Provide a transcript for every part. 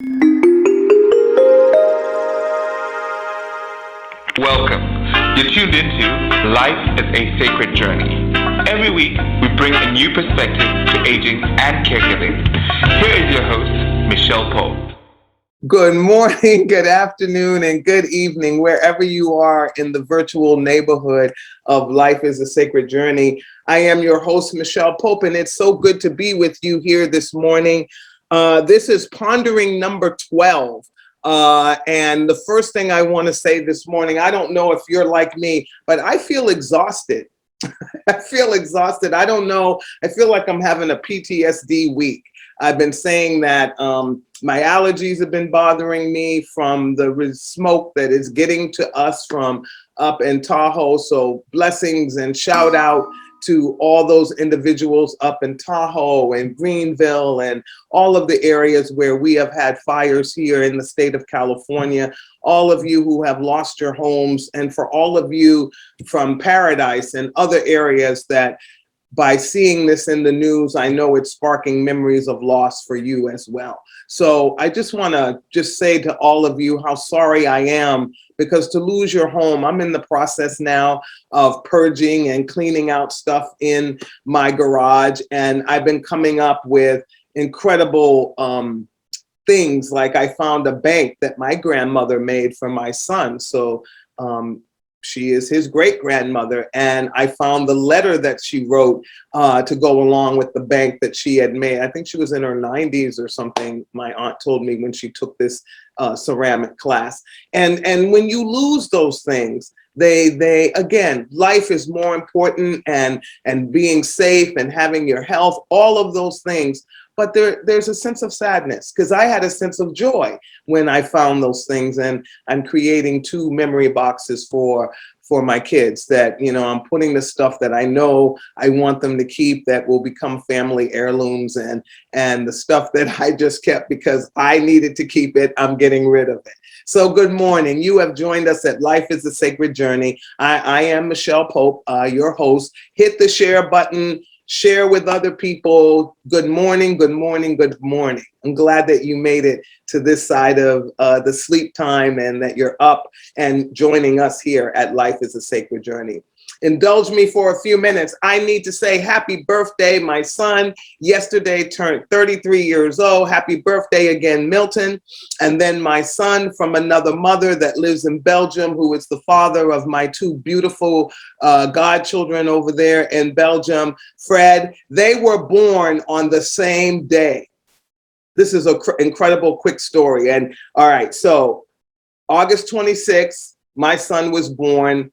Welcome. You're tuned into Life is a Sacred Journey. Every week, we bring a new perspective to aging and caregiving. Here is your host, Micheal Pope. Good morning, good afternoon, and good evening, wherever you are in the virtual neighborhood of Life is a Sacred Journey. I am your host, Micheal Pope, and it's so good to be with you here this morning. This is Pondering number 12. And the first thing I want to say this morning, I don't know if you're like me, but I feel exhausted. I feel exhausted. I don't know. I feel like I'm having a PTSD week. I've been saying that my allergies have been bothering me from the smoke that is getting to us from up in Tahoe. So blessings and shout out to all those individuals up in Tahoe and Greenville and all of the areas where we have had fires here in the state of California. All of you who have lost your homes, and for all of you from Paradise and other areas that by seeing this in the news, I know it's sparking memories of loss for you as well. So I just want to say to all of you how sorry I am, because to lose your home, I'm in the process now of purging and cleaning out stuff in my garage. And I've been coming up with incredible things, like I found a bank that my grandmother made for my son. So she is his great grandmother, and I found the letter that she wrote to go along with the bank that she had made. I think she was in her 90s or something. My aunt told me when she took this ceramic class. And when you lose those things, they again, life is more important, and being safe and having your health, all of those things. But there's a sense of sadness, because I had a sense of joy when I found those things, and I'm creating 2 memory boxes for my kids that, you know, I'm putting the stuff that I know I want them to keep that will become family heirlooms, and the stuff that I just kept because I needed to keep it, I'm getting rid of it. So good morning. You have joined us at Life is a Sacred Journey. I am Micheal Pope, your host. Hit the share button. Share with other people. Good morning, good morning, good morning. I'm glad that you made it to this side of the sleep time, and that you're up and joining us here at Life is a Sacred Journey. Indulge me for a few minutes. I need to say happy birthday. My son yesterday turned 33 years old. Happy birthday again, Milton. And then my son from another mother that lives in Belgium, who is the father of my 2 beautiful godchildren over there in Belgium, Fred. They were born on the same day. This is an incredible quick story. And all right, so August 26th, my son was born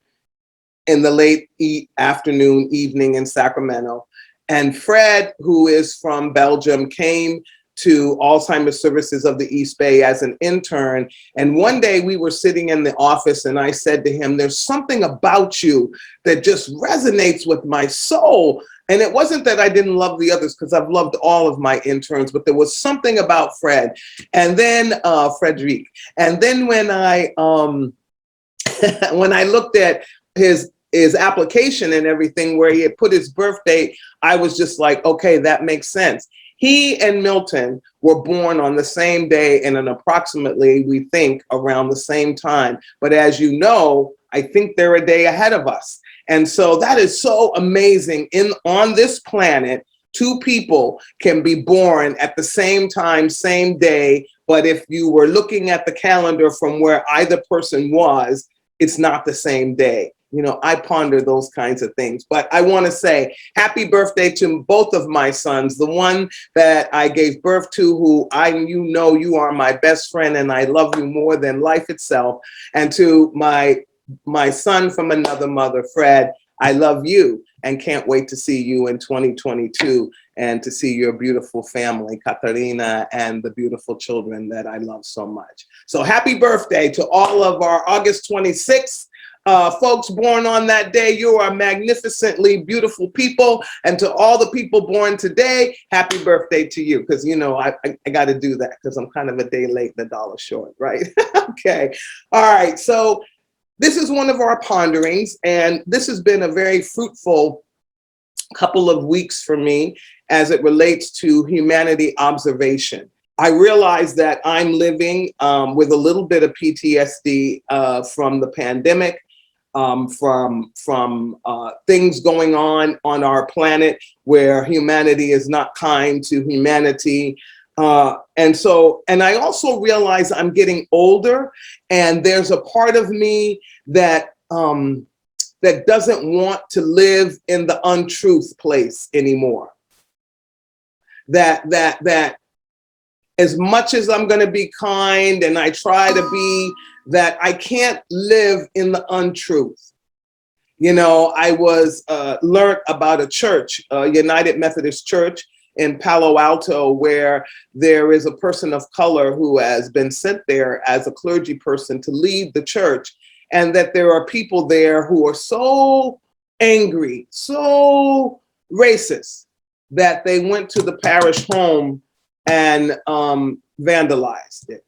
in the late afternoon, evening in Sacramento. And Fred, who is from Belgium, came to Alzheimer's Services of the East Bay as an intern. And one day we were sitting in the office, and I said to him, there's something about you that just resonates with my soul. And it wasn't that I didn't love the others, because I've loved all of my interns, but there was something about Fred. And then Frederic. And then when I when I looked at his application and everything, where he had put his birth date, I was just like, okay, that makes sense. He and Milton were born on the same day and in approximately, we think, around the same time. But as you know, I think they're a day ahead of us. And so that is so amazing. On this planet, 2 people can be born at the same time, same day. But if you were looking at the calendar from where either person was, it's not the same day. You know, I ponder those kinds of things. But I want to say happy birthday to both of my sons. The one that I gave birth to, who you are my best friend, and I love you more than life itself. And to my son from another mother, Fred, I love you and can't wait to see you in 2022, and to see your beautiful family, Katarina, and the beautiful children that I love so much. So happy birthday to all of our August 26th folks born on that day. You are magnificently beautiful people. And to all the people born today, happy birthday to you. Because, you know, I got to do that, because I'm kind of a day late and a dollar short, right? Okay. All right. So this is one of our ponderings, and this has been a very fruitful couple of weeks for me as it relates to humanity observation. I realize that I'm living with a little bit of PTSD from the pandemic, from things going on our planet where humanity is not kind to humanity. And I also realize I'm getting older, and there's a part of me that that doesn't want to live in the untruth place anymore. That as much as I'm going to be kind and I try to be, that I can't live in the untruth. You know, I was learned about a church, United Methodist Church in Palo Alto, where there is a person of color who has been sent there as a clergy person to lead the church, and that there are people there who are so angry, so racist, that they went to the parish home and vandalized it.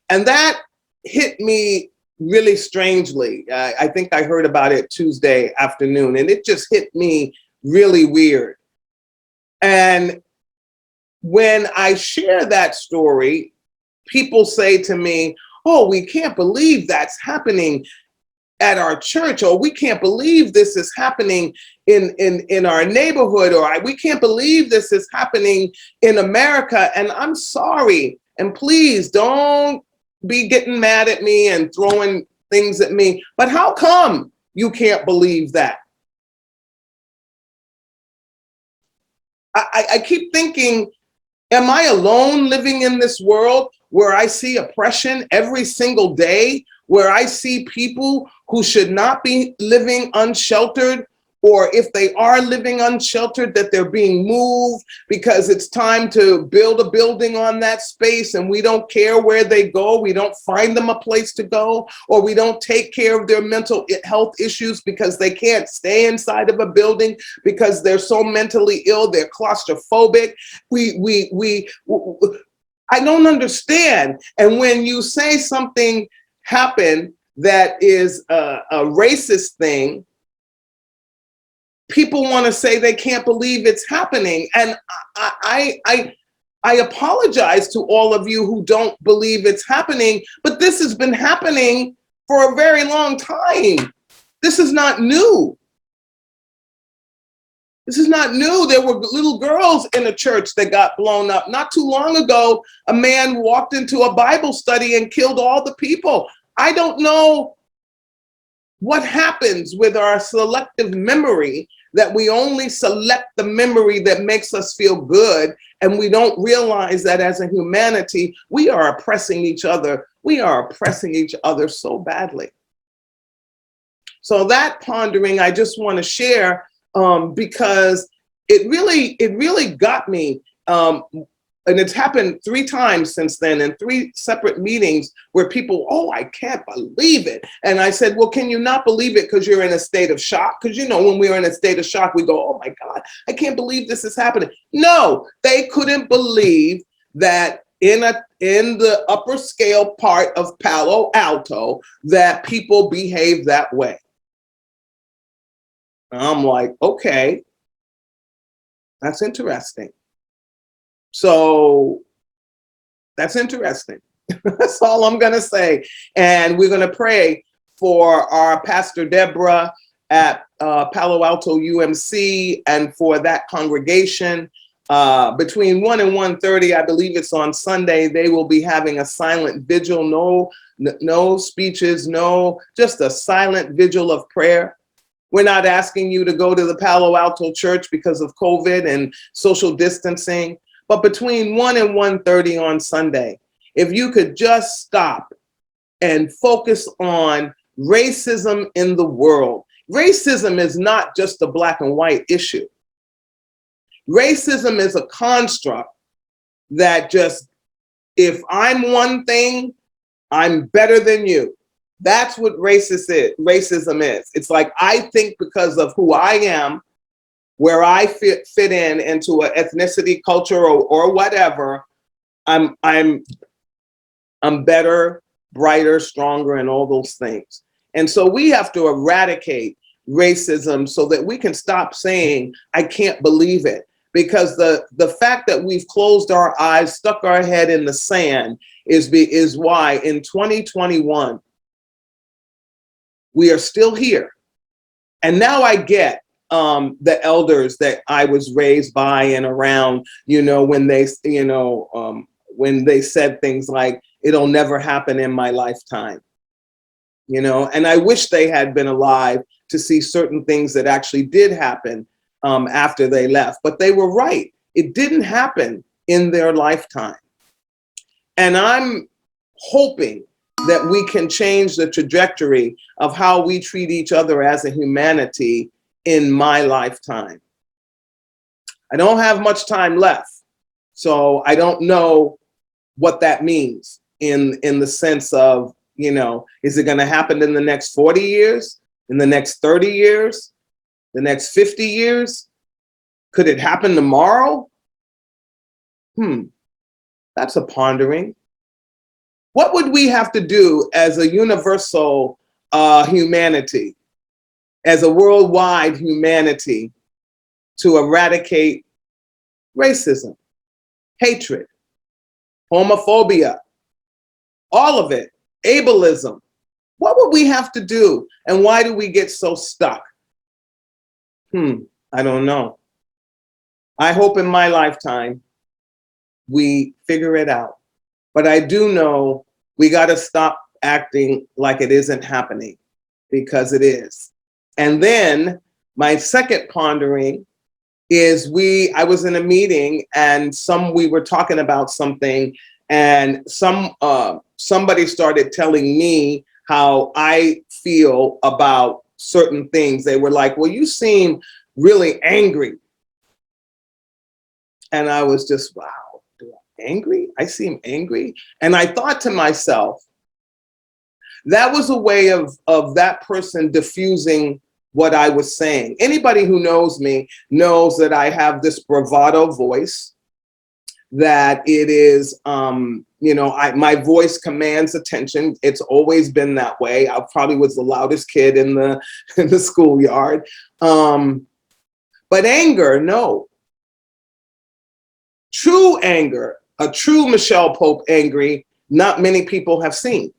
And that hit me really strangely. I think I heard about it Tuesday afternoon, and it just hit me really weird. And when I share that story, people say to me, "Oh, we can't believe that's happening at our church," or "We can't believe this is happening in our neighborhood," or "We can't believe this is happening in America." And I'm sorry, and please don't be getting mad at me and throwing things at me, but how come you can't believe that? I keep thinking, am I alone living in this world where I see oppression every single day, where I see people who should not be living unsheltered, or if they are living unsheltered, that they're being moved because it's time to build a building on that space, and we don't care where they go, we don't find them a place to go, or we don't take care of their mental health issues because they can't stay inside of a building because they're so mentally ill, they're claustrophobic. I don't understand. And when you say something happened that is a racist thing, people want to say they can't believe it's happening. And I apologize to all of you who don't believe it's happening, but this has been happening for a very long time. This is not new. This is not new. There were little girls in a church that got blown up. Not too long ago, a man walked into a Bible study and killed all the people. I don't know what happens with our selective memory, that we only select the memory that makes us feel good, and we don't realize that as a humanity, we are oppressing each other. We are oppressing each other so badly. So that pondering, I just want to share because it really got me. And it's happened 3 times since then, in 3 separate meetings where people, "Oh, I can't believe it." And I said, "Well, can you not believe it because you're in a state of shock?" Because, you know, when we're in a state of shock, we go, "Oh my God, I can't believe this is happening." No, they couldn't believe that in the upper scale part of Palo Alto, that people behave that way. And I'm like, okay, that's interesting. So that's interesting. That's all I'm going to say. And we're going to pray for our Pastor Deborah at Palo Alto UMC and for that congregation. Between 1 and 1:30, I believe it's on Sunday, they will be having a silent vigil. No speeches, just a silent vigil of prayer. We're not asking you to go to the Palo Alto church because of COVID and social distancing. But between 1 and 1:30 on Sunday, if you could just stop and focus on racism in the world. Racism is not just a black and white issue. Racism is a construct that just, if I'm one thing, I'm better than you. That's what racism is. It's like, I think because of who I am, where I fit in into an ethnicity, culture, or whatever, I'm better, brighter, stronger, and all those things. And so we have to eradicate racism so that we can stop saying, "I can't believe it." because the fact that we've closed our eyes, stuck our head in the sand is why in 2021 we are still here. And now I get the elders that I was raised by and around, when they said things like, it'll never happen in my lifetime, and I wish they had been alive to see certain things that actually did happen after they left. But they were right. It didn't happen in their lifetime. And I'm hoping that we can change the trajectory of how we treat each other as a humanity in my lifetime. I don't have much time left, so I don't know what that means in the sense of, is it going to happen in the next 40 years, in the next 30 years, the next 50 years? Could it happen tomorrow? That's a pondering. What would we have to do as a universal humanity, as a worldwide humanity, to eradicate racism, hatred, homophobia, all of it, ableism? What would we have to do? And why do we get so stuck? I don't know. I hope in my lifetime we figure it out. But I do know we got to stop acting like it isn't happening, because it is. And then my second pondering is I was in a meeting and we were talking about something, and somebody started telling me how I feel about certain things. They were like, well, you seem really angry. And I was just, wow. Angry? I seem angry. And I thought to myself, that was a way of that person diffusing what I was saying. Anybody who knows me knows that I have this bravado voice, that it is, my voice commands attention. It's always been that way. I probably was the loudest kid in the schoolyard. But anger, no. True anger, a true Micheal Pope angry, not many people have seen.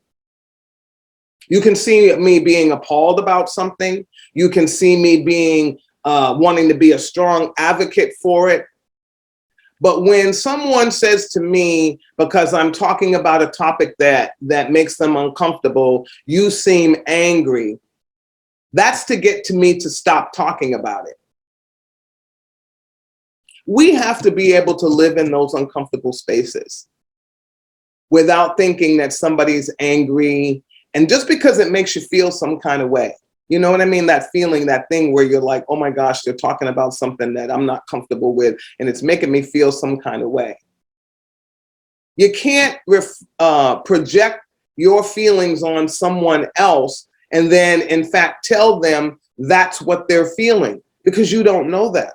You can see me being appalled about something. You can see me being wanting to be a strong advocate for it. But when someone says to me, because I'm talking about a topic that makes them uncomfortable, you seem angry, that's to get to me to stop talking about it. We have to be able to live in those uncomfortable spaces without thinking that somebody's angry. And just because it makes you feel some kind of way, you know what I mean? That feeling, that thing where you're like, oh my gosh, they're talking about something that I'm not comfortable with, and it's making me feel some kind of way. You can't project your feelings on someone else and then, in fact, tell them that's what they're feeling, because you don't know that.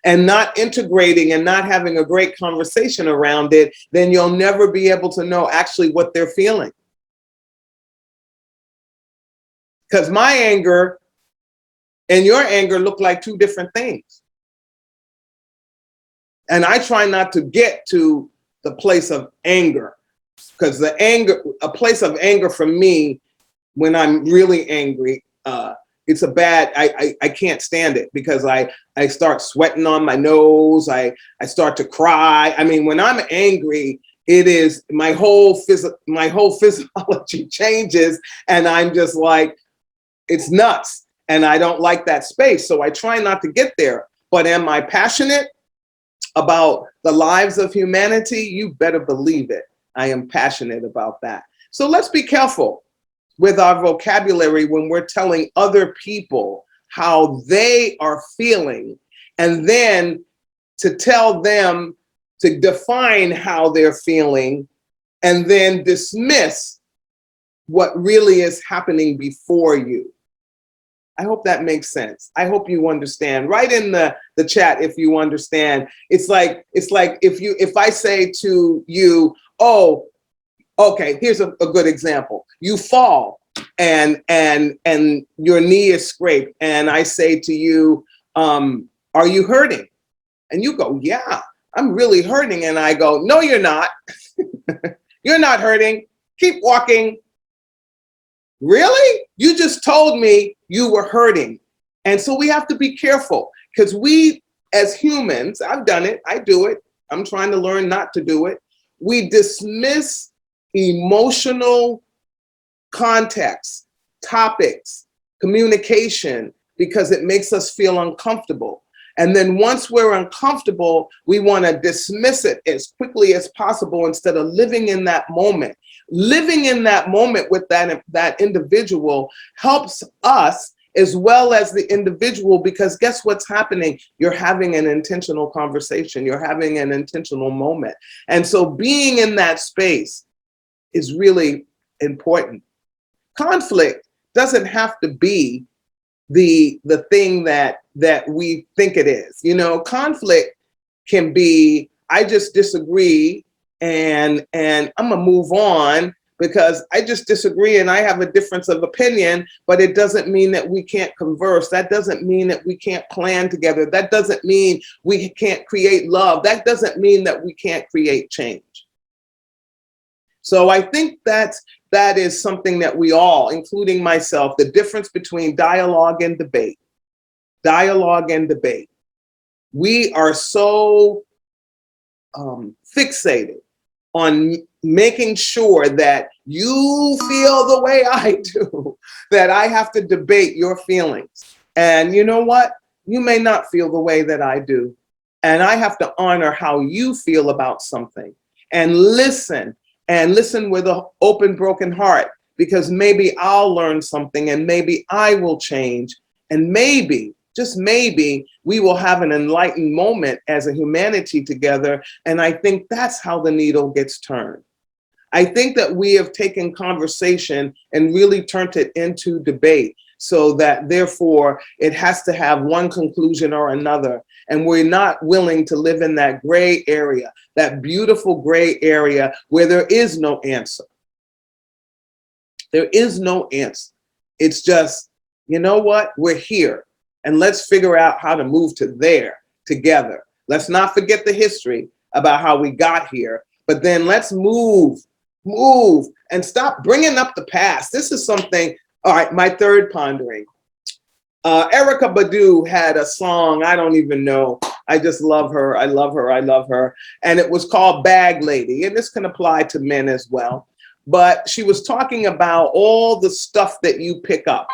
And not integrating and not having a great conversation around it, then you'll never be able to know actually what they're feeling. Because my anger and your anger look like two different things. And I try not to get to the place of anger, because a place of anger for me, when I'm really angry, it's a bad, I can't stand it, because I start sweating on my nose. I start to cry. I mean, when I'm angry, it is my whole physiology changes, and I'm just like, it's nuts. And I don't like that space. So I try not to get there. But am I passionate about the lives of humanity? You better believe it. I am passionate about that. So let's be careful with our vocabulary when we're telling other people how they are feeling, and then to tell them to define how they're feeling, and then dismiss what really is happening before you. I hope that makes sense. I hope you understand. Write in the chat if you understand. It's like if I say to you, oh, okay, here's a good example. You fall and your knee is scraped, and I say to you, Are you hurting? And you go, yeah, I'm really hurting. And I go, no, you're not. You're not hurting. Keep walking. Really? You just told me you were hurting. And so we have to be careful because we, as humans, I've done it, I do it. I'm trying to learn not to do it. We dismiss emotional context, topics, communication, because it makes us feel uncomfortable. And then once we're uncomfortable, we want to dismiss it as quickly as possible instead of living in that moment. Living in that moment with that individual helps us as well as the individual, because guess what's happening? You're having an intentional conversation. You're having an intentional moment. And so being in that space is really important. Conflict doesn't have to be the thing that we think it is. You know, conflict can be, I just disagree and I'm gonna move on because I just disagree and I have a difference of opinion, but it doesn't mean that we can't converse. That doesn't mean that we can't plan together. That doesn't mean we can't create love. That doesn't mean that we can't create change. So I think that is something that we all, including myself, the difference between dialogue and debate. Dialogue and debate. We are so fixated on making sure that you feel the way I do, that I have to debate your feelings. And you know what? You may not feel the way that I do. And I have to honor how you feel about something and listen with an open, broken heart, because maybe I'll learn something and maybe I will change. And maybe, just maybe, we will have an enlightened moment as a humanity together. And I think that's how the needle gets turned. I think that we have taken conversation and really turned it into debate, so that therefore it has to have one conclusion or another. And we're not willing to live in that gray area, that beautiful gray area where there is no answer. There is no answer. It's just, you know what? We're here and let's figure out how to move to there together. Let's not forget the history about how we got here, but then let's move and stop bringing up the past. This is something, all right, my third pondering. Erykah Badu had a song, I don't even know. I just love her. I love her. I love her. And it was called Bag Lady. And this can apply to men as well. But she was talking about all the stuff that you pick up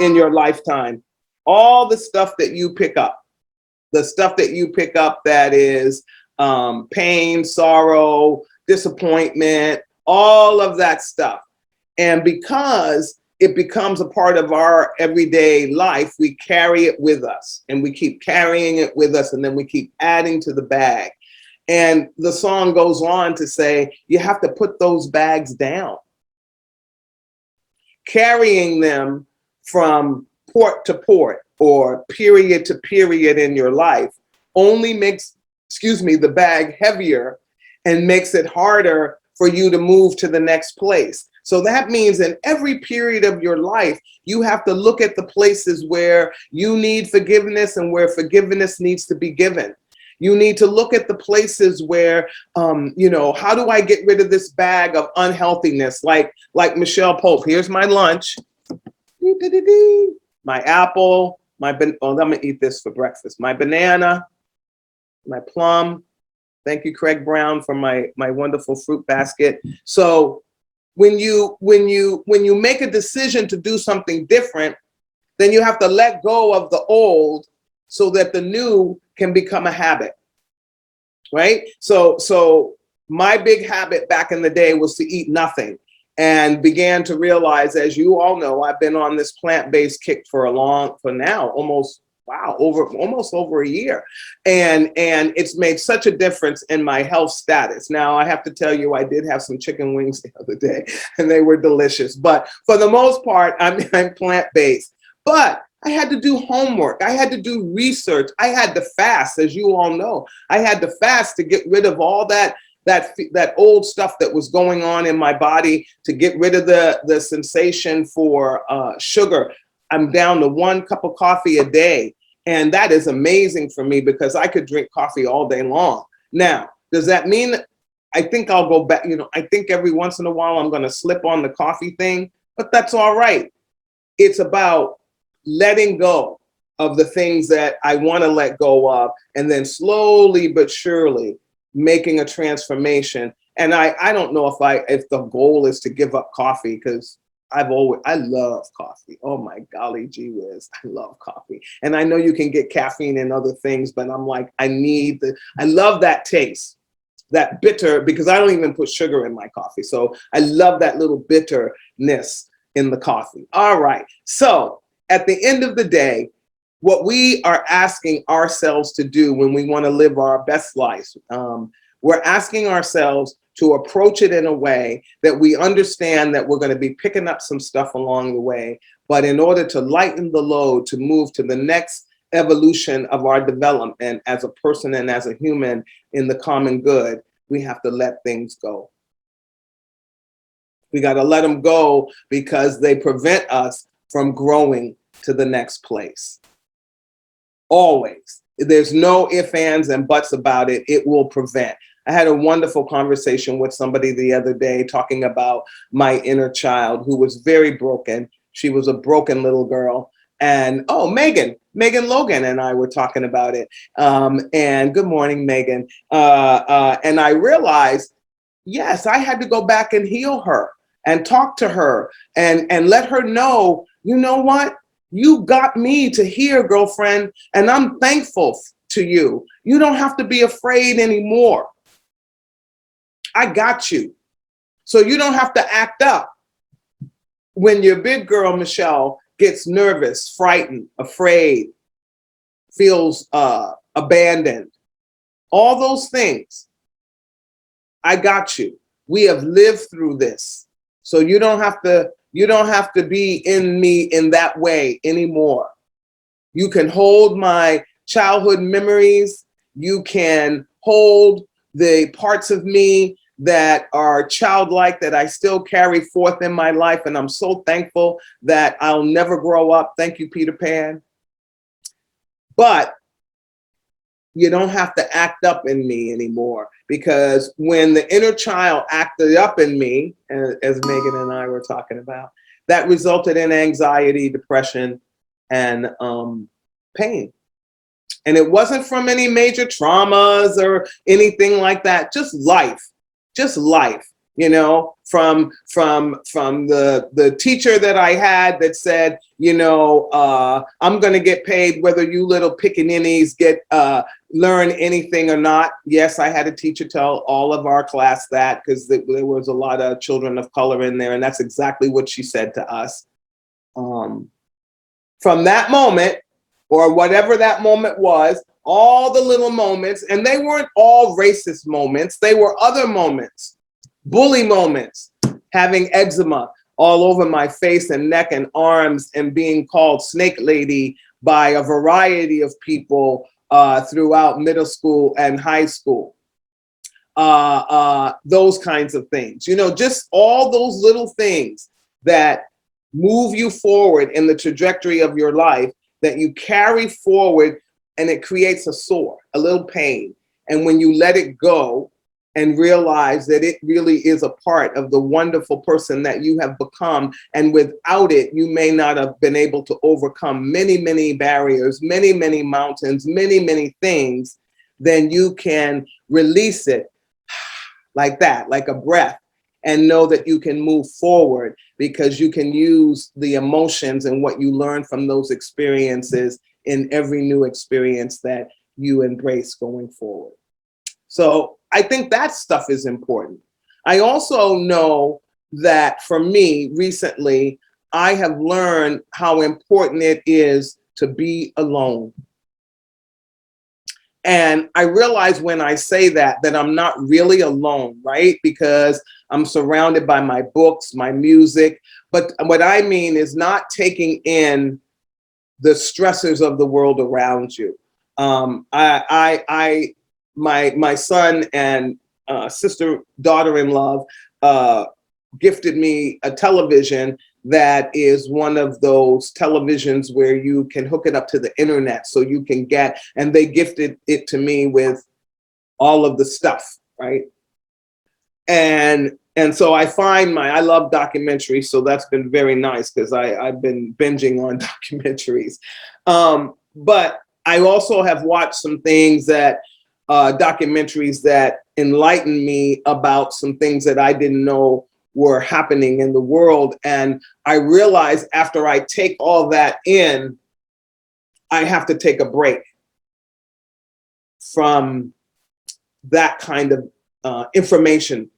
in your lifetime. All the stuff that you pick up. The stuff that you pick up that is pain, sorrow, disappointment, all of that stuff. And because it becomes a part of our everyday life, we carry it with us and we keep carrying it with us, and then we keep adding to the bag. And the song goes on to say, you have to put those bags down. Carrying them from port to port or period to period in your life only makes, the bag heavier and makes it harder for you to move to the next place. So that means in every period of your life, you have to look at the places where you need forgiveness and where forgiveness needs to be given. You need to look at the places where, how do I get rid of this bag of unhealthiness? Like Micheal Pope, here's my lunch, my apple, I'm gonna eat this for breakfast. My banana, my plum. Thank you, Craig Brown, for my wonderful fruit basket. So when you make a decision to do something different, then you have to let go of the old so that the new can become a habit, right? So my big habit back in the day was to eat nothing, and began to realize, as you all know, I've been on this plant-based kick for almost over a year. And it's made such a difference in my health status. Now, I have to tell you, I did have some chicken wings the other day and they were delicious. But for the most part, I'm plant-based. But I had to do homework. I had to do research. I had to fast, as you all know. I had to fast to get rid of all that old stuff that was going on in my body, to get rid of the sensation for sugar. I'm down to 1 cup of coffee a day. And that is amazing for me because I could drink coffee all day long. Now, does that mean I think I'll go back? I think every once in a while I'm going to slip on the coffee thing, but that's all right. It's about letting go of the things that I want to let go of, and then slowly but surely making a transformation. And I don't know if the goal is to give up coffee, because I love coffee. Oh my golly gee whiz, I love coffee. And I know you can get caffeine and other things, but I'm like, I love that taste, that bitter, because I don't even put sugar in my coffee. So I love that little bitterness in the coffee. All right. So at the end of the day, what we are asking ourselves to do when we want to live our best lives, we're asking ourselves to approach it in a way that we understand that we're going to be picking up some stuff along the way. But in order to lighten the load, to move to the next evolution of our development as a person and as a human in the common good, we have to let things go. We got to let them go because they prevent us from growing to the next place. Always. There's no ifs, ands, and buts about it. It will prevent. I had a wonderful conversation with somebody the other day talking about my inner child who was very broken. She was a broken little girl. And Megan Logan and I were talking about it. And good morning, Megan. And I realized, yes, I had to go back and heal her and talk to her and let her know, you know what? You got me to here, girlfriend, and I'm thankful to you. You don't have to be afraid anymore. I got you. So you don't have to act up when your big girl, Micheal, gets nervous, frightened, afraid, feels abandoned. All those things. I got you. We have lived through this. So you don't have to be in me in that way anymore. You can hold my childhood memories. You can hold the parts of me that are childlike that I still carry forth in my life. And I'm so thankful that I'll never grow up. Thank you, Peter Pan. But you don't have to act up in me anymore, because when the inner child acted up in me, as Megan and I were talking about, that resulted in anxiety, depression, and pain. And it wasn't from any major traumas or anything like that, just life, from the teacher that I had that said, I'm going to get paid whether you little pickaninnies learn anything or not. Yes, I had a teacher tell all of our class that, because there was a lot of children of color in there, and that's exactly what she said to us. From that moment, or whatever that moment was, all the little moments, and they weren't all racist moments, they were other moments, bully moments, having eczema all over my face and neck and arms, and being called Snake Lady by a variety of people throughout middle school and high school. Those kinds of things, just all those little things that move you forward in the trajectory of your life, that you carry forward, and it creates a sore, a little pain. And when you let it go and realize that it really is a part of the wonderful person that you have become, and without it, you may not have been able to overcome many, many barriers, many, many mountains, many, many things, then you can release it like that, like a breath, and know that you can move forward, because you can use the emotions and what you learn from those experiences in every new experience that you embrace going forward. So I think that stuff is important. I also know that for me recently, I have learned how important it is to be alone. And I realize when I say that I'm not really alone, right? Because I'm surrounded by my books, my music. But what I mean is not taking in the stressors of the world around you. My son and sister, daughter-in-law, gifted me a television that is one of those televisions where you can hook it up to the internet so you can get, and they gifted it to me with all of the stuff, right? And so I love documentaries, so that's been very nice because I've been binging on documentaries. But I also have watched some things that, documentaries that enlighten me about some things that I didn't know were happening in the world. And I realized after I take all that in, I have to take a break from that kind of information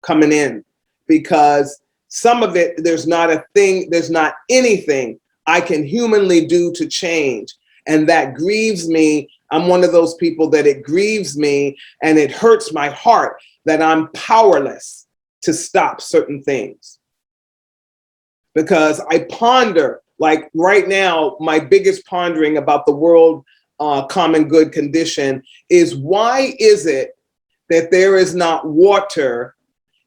coming in, because some of it, there's not anything I can humanly do to change. And that grieves me. I'm one of those people that it grieves me and it hurts my heart that I'm powerless to stop certain things. Because I ponder, like right now, my biggest pondering about the world common good condition is, why is it that there is not water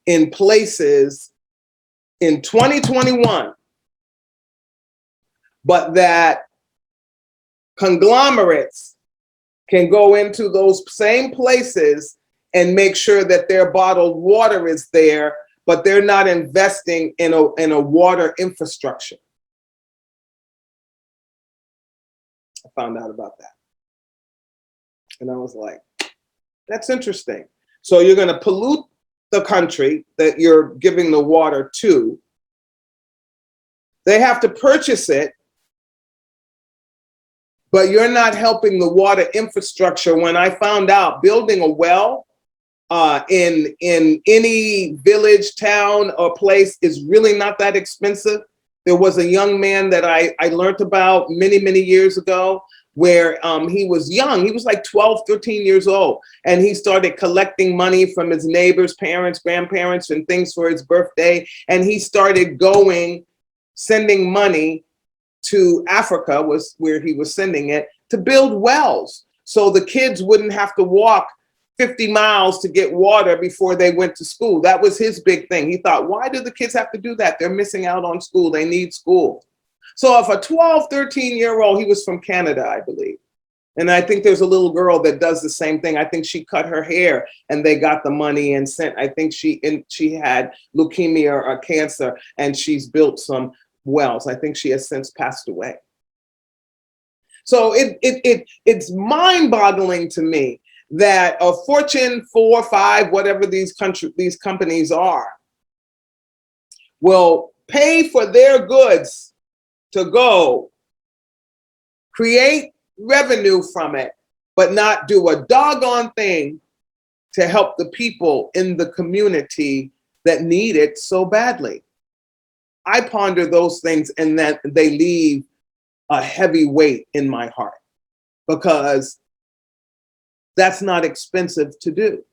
in places in 2021, but that conglomerates can go into those same places and make sure that their bottled water is there, but they're not investing in a water infrastructure? I found out about that. And I was like, that's interesting. So you're going to pollute the country that you're giving the water to. They have to purchase it, but you're not helping the water infrastructure. When I found out building a well in any village, town, or place is really not that expensive. There was a young man that I learned about many, many years ago, where he was young. He was like 12, 13 years old. And he started collecting money from his neighbors, parents, grandparents, and things for his birthday. And he started sending money to Africa, was where he was sending it, to build wells. So the kids wouldn't have to walk 50 miles to get water before they went to school. That was his big thing. He thought, why do the kids have to do that? They're missing out on school. They need school. So if a 12, 13-year-old, he was from Canada, I believe. And I think there's a little girl that does the same thing. I think she cut her hair and they got the money and sent, I think she had leukemia or cancer, and she's built some wells. I think she has since passed away. So it's mind-boggling to me that a Fortune 4, 5, whatever these companies are, will pay for their goods to go create revenue from it, but not do a doggone thing to help the people in the community that need it so badly. I ponder those things, and that they leave a heavy weight in my heart, because that's not expensive to do.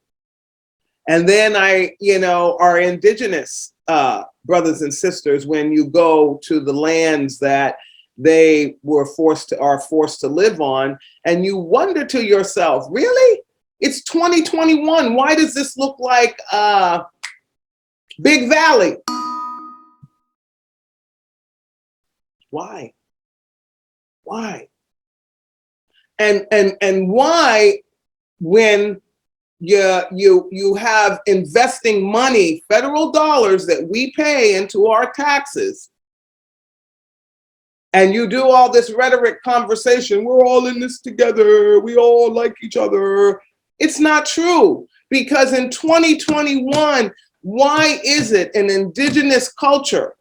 And then our indigenous brothers and sisters, when you go to the lands that they are forced to live on, and you wonder to yourself, really? It's 2021. Why does this look like Big Valley? Why? And why, when you have investing money, federal dollars that we pay into our taxes, and you do all this rhetoric conversation, we're all in this together, we all like each other. It's not true, because in 2021, why is it an indigenous culture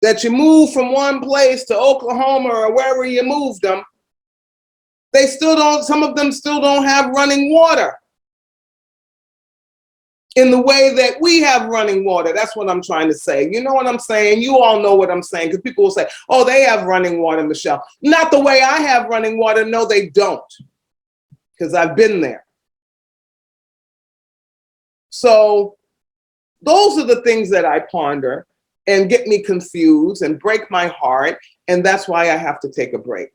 that you move from one place to Oklahoma or wherever you moved them, some of them still don't have running water in the way that we have running water? That's what I'm trying to say. You know what I'm saying? You all know what I'm saying, because people will say, oh, they have running water, Micheal. Not the way I have running water. No, they don't, because I've been there. So those are the things that I ponder and get me confused and break my heart. And that's why I have to take a break.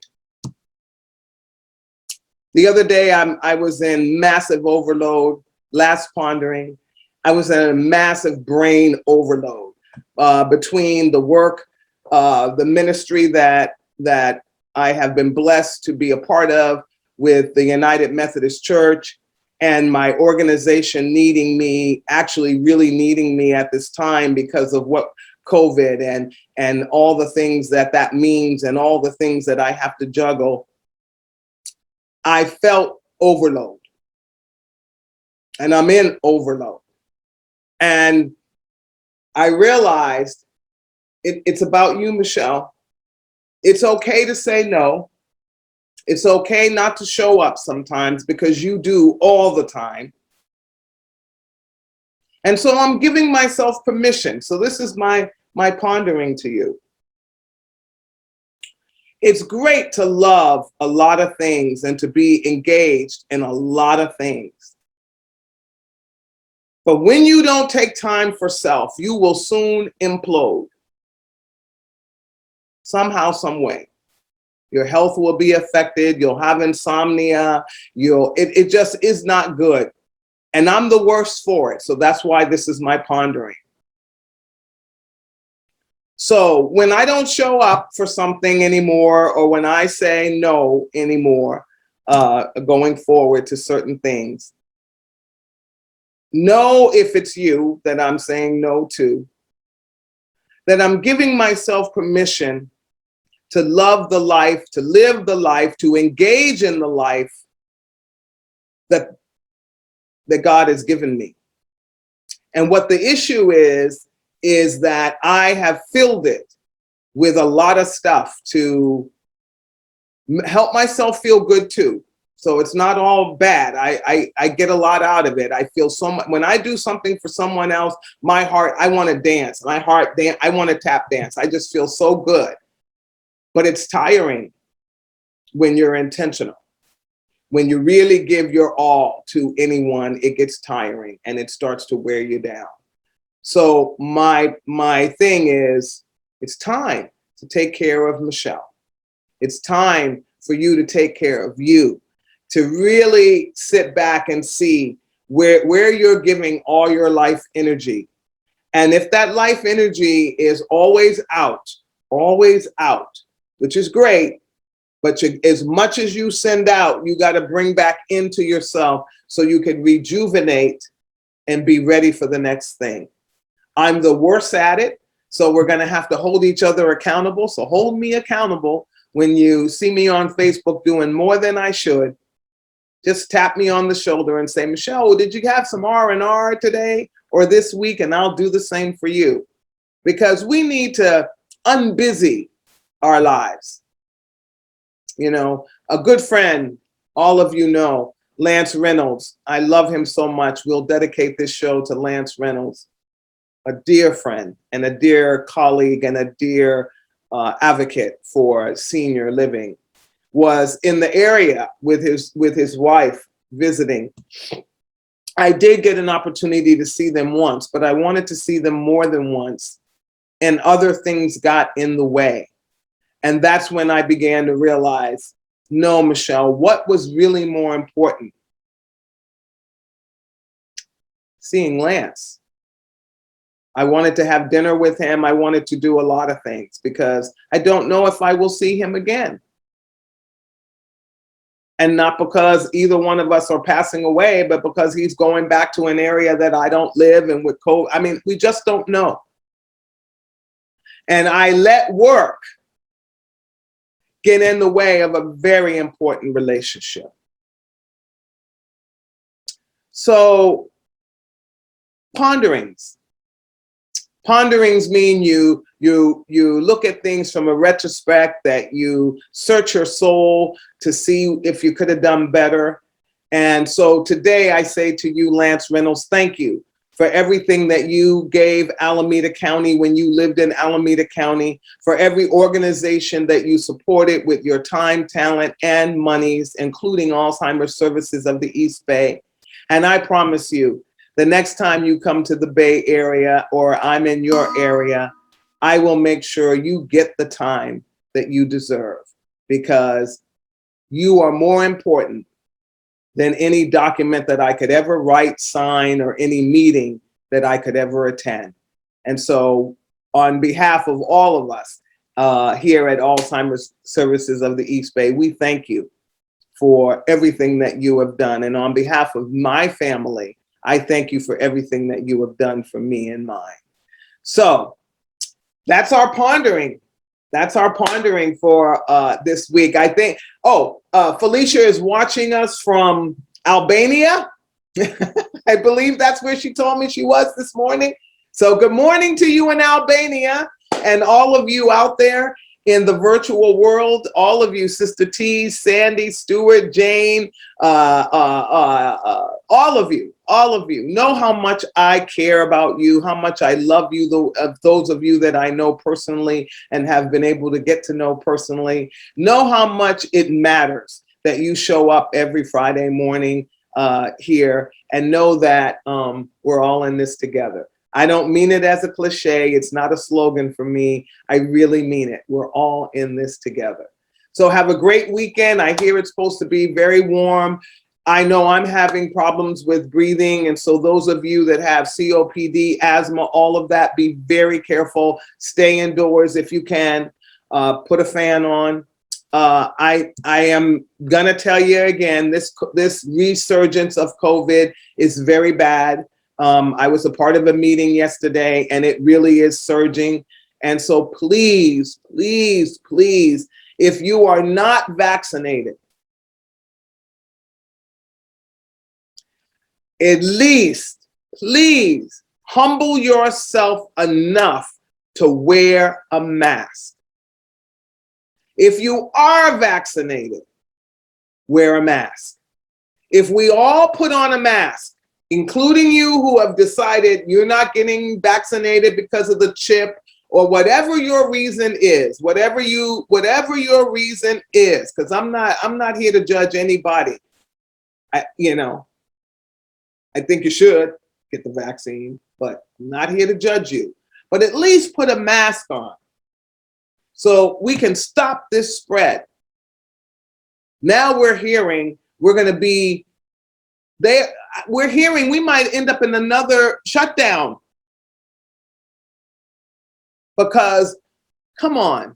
The other day, I was in massive overload, last pondering. I was in a massive brain overload. between the work, the ministry that I have been blessed to be a part of with the United Methodist Church, and my organization needing me, actually really needing me at this time because of what COVID and all the things that means and all the things that I have to juggle. I felt overload, and I'm in overload. And I realized it's about you, Micheal. It's okay to say no. It's okay not to show up sometimes, because you do all the time. And so I'm giving myself permission. So this is my pondering to you. It's great to love a lot of things and to be engaged in a lot of things. But when you don't take time for self, you will soon implode. Somehow, some way. Your health will be affected. You'll have insomnia. It just is not good. And I'm the worst for it. So that's why this is my pondering. So when I don't show up for something anymore, or when I say no anymore, going forward to certain things, know if it's you that I'm saying no to, that I'm giving myself permission to love the life, to live the life, to engage in the life that God has given me. And what the issue is that I have filled it with a lot of stuff to help myself feel good too. So it's not all bad. I get a lot out of it. I feel so much when I do something for someone else. My heart, I want to dance. My heart, I want to tap dance. I just feel so good. But it's tiring when you're intentional. When you really give your all to anyone, it gets tiring and it starts to wear you down. So my thing is, it's time to take care of Micheal. It's time for you to take care of you, to really sit back and see where you're giving all your life energy. And if that life energy is always out, which is great, but as much as you send out, you got to bring back into yourself so you can rejuvenate and be ready for the next thing. I'm the worst at it, so we're going to have to hold each other accountable. So hold me accountable when you see me on Facebook doing more than I should. Just tap me on the shoulder and say, Micheal, did you have some R&R today or this week? And I'll do the same for you, because we need to unbusy our lives. You know, a good friend, all of you know, Lance Reynolds. I love him so much. We'll dedicate this show to Lance Reynolds, a dear friend and a dear colleague and a dear advocate for senior living. Was in the area with his wife visiting. I did get an opportunity to see them once, but I wanted to see them more than once, and other things got in the way. And that's when I began to realize, no, Micheal, what was really more important? Seeing Lance. I wanted to have dinner with him. I wanted to do a lot of things because I don't know if I will see him again. And not because either one of us are passing away, but because he's going back to an area that I don't live in with COVID. I mean, we just don't know. And I let work get in the way of a very important relationship. So ponderings. Ponderings mean you look at things from a retrospect, that you search your soul to see if you could have done better. And so today I say to you, Lance Reynolds, thank you for everything that you gave Alameda County when you lived in Alameda County, for every organization that you supported with your time, talent, and monies, including Alzheimer's Services of the East Bay. And I promise you, the next time you come to the Bay Area or I'm in your area, I will make sure you get the time that you deserve, because you are more important than any document that I could ever write, sign, or any meeting that I could ever attend. And so on behalf of all of us here at Alzheimer's Services of the East Bay, we thank you for everything that you have done. And on behalf of my family, I thank you for everything that you have done for me and mine. So that's our pondering. That's our pondering for this week. I think, Felicia is watching us from Albania. I believe that's where she told me she was this morning. So good morning to you in Albania and all of you out there in the virtual world, all of you, Sister T, Sandy, Stewart, Jane, all of you know how much I care about you, how much I love you, those of you that I know personally and have been able to get to know personally, know how much it matters that you show up every Friday morning here, and know that we're all in this together. I don't mean it as a cliche. It's not a slogan for me. I really mean it. We're all in this together. So have a great weekend. I hear it's supposed to be very warm. I know I'm having problems with breathing. And so those of you that have COPD, asthma, all of that, be very careful. Stay indoors if you can. Put a fan on. I am gonna tell you again, this resurgence of COVID is very bad. I was a part of a meeting yesterday and it really is surging. And so please, please, please, if you are not vaccinated, at least, please humble yourself enough to wear a mask. If you are vaccinated, wear a mask. If we all put on a mask, including you who have decided you're not getting vaccinated because of the chip or whatever your reason is, whatever your reason is, because I'm not here to judge anybody. I think you should get the vaccine, but I'm not here to judge you. But at least put a mask on so we can stop this spread. Now we're hearing we might end up in another shutdown because, come on,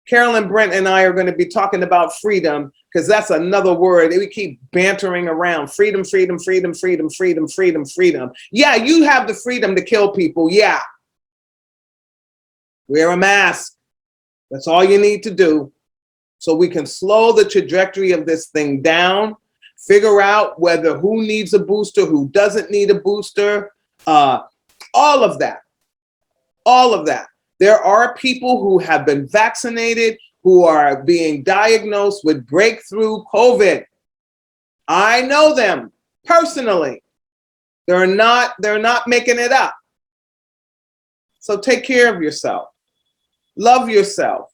Carolyn Brent and I are going to be talking about freedom because that's another word. We keep bantering around freedom, freedom, freedom, freedom, freedom, freedom, freedom. Yeah, you have the freedom to kill people. Yeah. Wear a mask. That's all you need to do so we can slow the trajectory of this thing down. Figure out who needs a booster, who doesn't need a booster, all of that. There are people who have been vaccinated who are being diagnosed with breakthrough COVID. I know them personally. They're not making it up. So take care of yourself. Love yourself.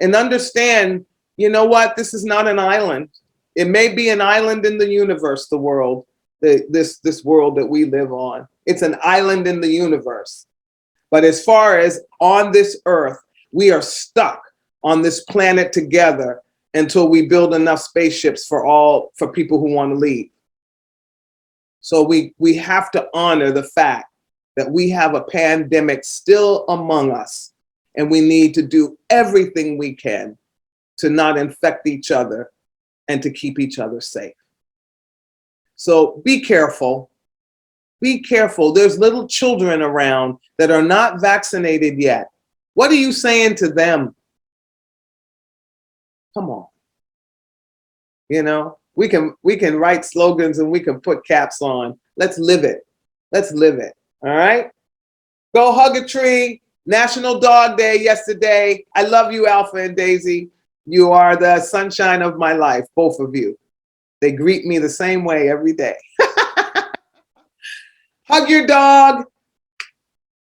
And understand, you know what? This is not an island. It may be an island in the universe, the world, this world that we live on. It's an island in the universe. But as far as on this earth, we are stuck on this planet together until we build enough spaceships for people who want to leave. So we have to honor the fact that we have a pandemic still among us, and we need to do everything we can to not infect each other and to keep each other safe. So be careful. Be careful. There's little children around that are not vaccinated yet. What are you saying to them? Come on. We can write slogans and we can put caps on. Let's live it. Let's live it. All right? Go hug a tree. National Dog Day yesterday. I love you, Alpha and Daisy. You are the sunshine of my life, both of you. They greet me the same way every day. Hug your dog.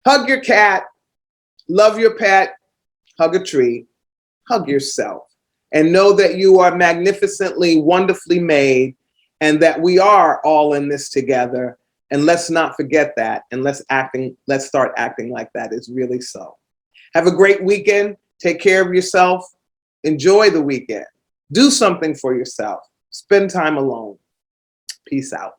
Hug your cat. Love your pet. Hug a tree. Hug yourself. And know that you are magnificently, wonderfully made, and that we are all in this together. And let's not forget that. And let's start acting like that is really so. Have a great weekend. Take care of yourself. Enjoy the weekend. Do something for yourself. Spend time alone. Peace out.